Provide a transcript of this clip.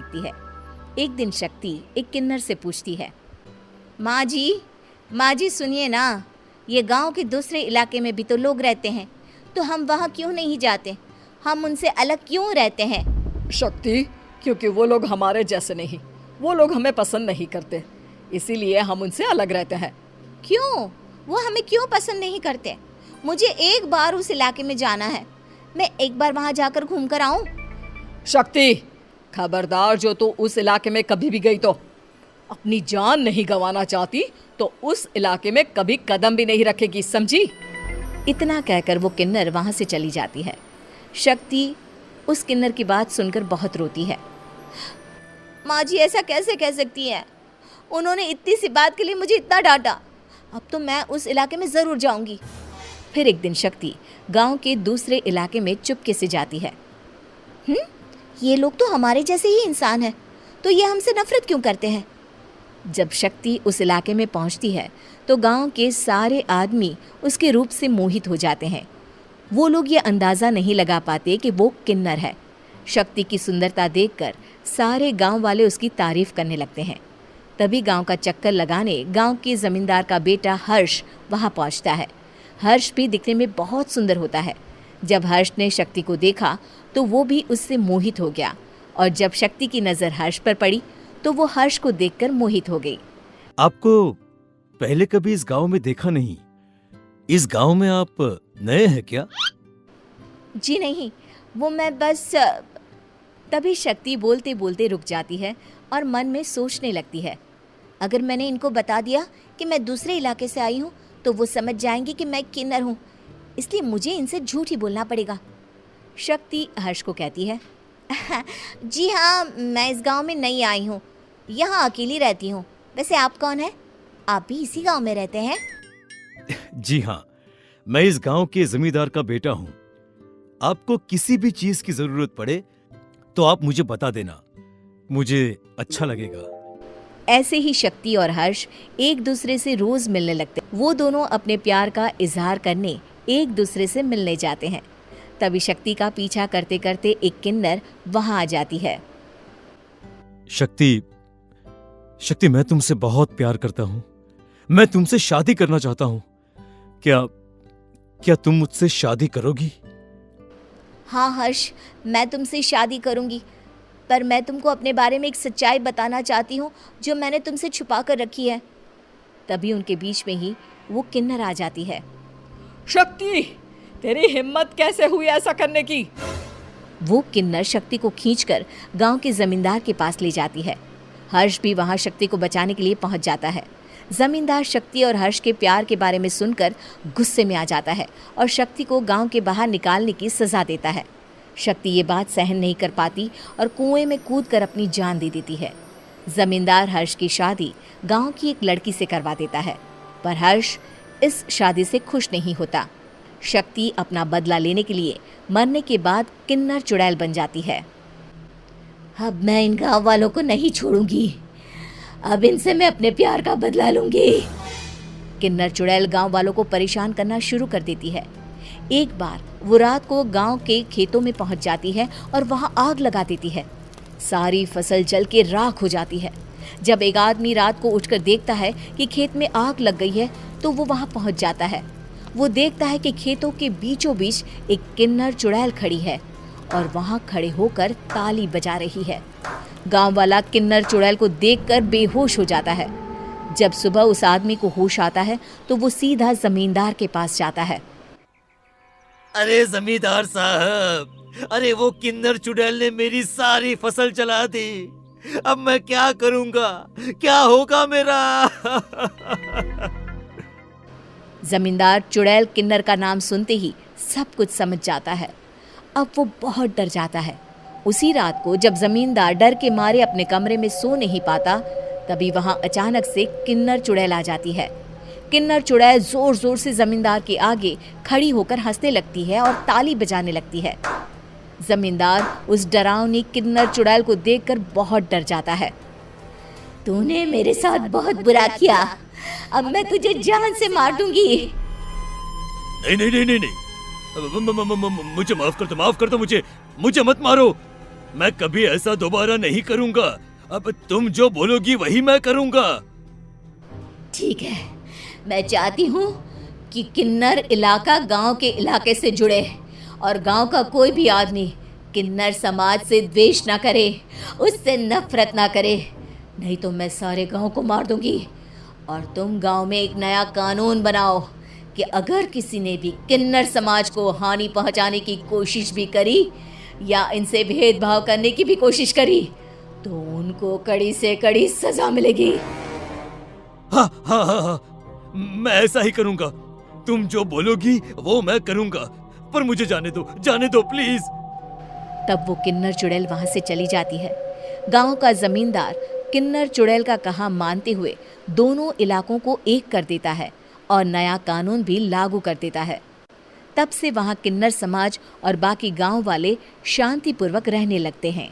दिखती है। एक दिन शक्ति एक किन्नर से पूछती है, माँ जी सुनिए ना, ये गांव के दूसरे इलाके में भी तो लोग रहते हैं, तो हम वहाँ क्यों नहीं जाते? हम उनसे अलग क्यों रहते हैं? शक्ति, क्योंकि वो लोग हमारे जैसे नहीं, वो लोग हमें पसंद नहीं करते, इसीलिए हम उनसे अलग रहते हैं। क्यों? वो हमें क्यों पसंद नहीं करते? मुझे एक बार उस इलाके में जाना है, मैं एक बार वहाँ जाकर घूम कर आऊँ। शक्ति, खबरदार, जो तू उस इलाके में कभी भी गई तो अपनी जान नहीं गंवाना चाहती तो उस इलाके में कभी कदम भी नहीं रखेगी, समझी? इतना कहकर वो किन्नर वहाँ से चली जाती है। शक्ति उस किन्नर की बात सुनकर बहुत रोती है। माँ जी ऐसा कैसे कह सकती है? उन्होंने इतनी सी बात के लिए मुझे इतना डांटा। अब तो मैं उस इलाके में ज़रूर जाऊंगी। फिर एक दिन शक्ति गांव के दूसरे इलाके में चुपके से जाती है। ये लोग तो हमारे जैसे ही इंसान हैं, तो ये हमसे नफरत क्यों करते हैं? जब शक्ति उस इलाके में पहुंचती है तो गांव के सारे आदमी उसके रूप से मोहित हो जाते हैं। वो लोग ये अंदाज़ा नहीं लगा पाते कि वो किन्नर है। शक्ति की सुंदरता देखकर सारे गांव वाले उसकी तारीफ करने लगते हैं। तभी गांव का चक्कर लगाने गांव के ज़मींदार का बेटा हर्ष वहां पहुंचता है। हर्ष भी दिखने में बहुत सुंदर होता है। जब हर्ष ने शक्ति को देखा तो वो भी उससे मोहित हो गया, और जब शक्ति की नज़र हर्ष पर पड़ी तो वो हर्ष को देखकर मोहित हो गई। आपको पहले कभी इस गांव में देखा नहीं। इस गांव में आप नए हैं क्या? जी नहीं, वो मैं बस। तभी शक्ति बोलते बोलते रुक जाती है और मन में सोचने लगती है, अगर मैंने इनको बता दिया कि मैं दूसरे इलाके से आई हूँ तो वो समझ जाएंगे कि मैं किन्नर हूँ, इसलिए मुझे इनसे झूठ ही बोलना पड़ेगा। शक्ति हर्ष को कहती है, जी हाँ, मैं इस गांव में नई आई हूँ, यहाँ अकेली रहती हूँ। वैसे आप कौन हैं? आप भी इसी गांव में रहते हैं? जी हाँ, मैं इस गांव के जमींदार का बेटा हूँ। आपको किसी भी चीज की जरूरत पड़े तो आप मुझे बता देना, मुझे अच्छा लगेगा। ऐसे ही शक्ति और हर्ष एक दूसरे से रोज मिलने लगते। वो दोनों अपने प्यार का इजहार करने एक दूसरे से मिलने जाते हैं। तभी शक्ति का पीछा करते करते एक किन्नर वहां आ जाती है। शक्ति, मैं तुमसे बहुत प्यार करता हूँ। मैं तुमसे शादी करना चाहता हूँ। क्या तुम मुझसे शादी करोगी? हाँ हर्ष, मैं तुमसे शादी करूंगी, पर मैं तुमको अपने बारे में एक सच्चाई बताना चाहती हूँ जो मैंने तुमसे छुपा कर रखी है। तभी उनके बीच में ही वो किन्नर आ जाती है। शक्ति, तेरी हिम्मत कैसे हुई ऐसा करने की? वो किन्नर शक्ति को खींचकर गांव के जमींदार के पास ले जाती है। हर्ष भी वहां शक्ति को बचाने के लिए पहुंच जाता है। जमींदार शक्ति और हर्ष के प्यार के बारे में सुनकर गुस्से में आ जाता है और शक्ति को गांव के बाहर निकालने की सजा देता है। शक्ति ये बात सहन नहीं कर पाती और कुएं में कूदकर अपनी जान दे देती है। जमींदार हर्ष की शादी गांव की एक लड़की से करवा देता है, पर हर्ष इस शादी से खुश नहीं होता। शक्ति अपना बदला लेने के लिए मरने के बाद किन्नर चुड़ैल बन जाती है। अब मैं इन गांव वालों को नहीं छोड़ूंगी, अब इनसे मैं अपने प्यार का बदला लूंगी। किन्नर चुड़ैल गांव वालों को परेशान करना शुरू कर देती है। एक बार वो रात को गांव के खेतों में पहुंच जाती है और वहां आग लगा देती है। सारी फसल जल के राख हो जाती है। जब एक आदमी रात को उठकर देखता है कि खेत में आग लग गई है तो वो वहां पहुंच जाता है। वो देखता है कि खेतों के बीचों बीच एक किन्नर चुड़ैल खड़ी है और वहां खड़े होकर ताली बजा रही है। गांव वाला किन्नर चुड़ैल को देखकर बेहोश हो जाता है। जब सुबह उस आदमी को होश आता है तो वो सीधा जमींदार के पास जाता है। अरे जमींदार साहब, अरे वो किन्नर चुड़ैल ने मेरी सारी फसल जला दी। अब मैं क्या करूंगा, क्या होगा मेरा? जमींदार चुड़ैल किन्नर का नाम सुनते ही सब कुछ समझ जाता है। अब वो बहुत डर जाता है। उसी रात को जब जमींदार डर के मारे अपने कमरे में सो नहीं पाता, तभी वहां अचानक से किन्नर चुड़ैल आ जाती है। किन्नर चुड़ैल जोर जोर से जमींदार के आगे खड़ी होकर हंसने लगती है और ताली बजाने लगती है। जमींदार उस डरावनी किन्नर चुड़ैल को देखकर बहुत डर जाता है। तूने मेरे साथ बहुत बुरा किया, अब मैं तुझे जान से मार दूंगी। नहीं, मुझे माफ कर दो, मुझे मत मारो। मैं कभी ऐसा दोबारा नहीं करूंगा। अब तुम जो बोलोगी वही मैं करूंगा। ठीक है, मैं चाहती हूँ कि किन्नर इलाका गांव के इलाके से जुड़े और गांव का कोई भी आदमी किन्नर समाज से द्वेष ना करे, उससे नफरत ना करे, नहीं तो मैं सारे गांव को मार दूंगी। और तुम गांव में एक नया कानून बनाओ कि अगर किसी ने भी किन्नर समाज को हानि पहुंचाने की कोशिश भी करी या इनसे भेदभाव करने की भी कोशिश करी तो उनको कड़ी से कड़ी सजा मिलेगी। हाँ हाँ हाँ हाँ, मैं ऐसा ही करूंगा। तुम जो बोलोगी वो मैं करूंगा, पर मुझे जाने दो प्लीज। तब वो किन्नर चुड़ैल वहां से चली जाती है। गांव का जमींदार किन्नर चुड़ैल का कहा मानते हुए दोनों इलाकों को एक कर देता है और नया कानून भी लागू कर देता है। तब से वहां किन्नर समाज और बाकी गांव वाले शांतिपूर्वक रहने लगते हैं।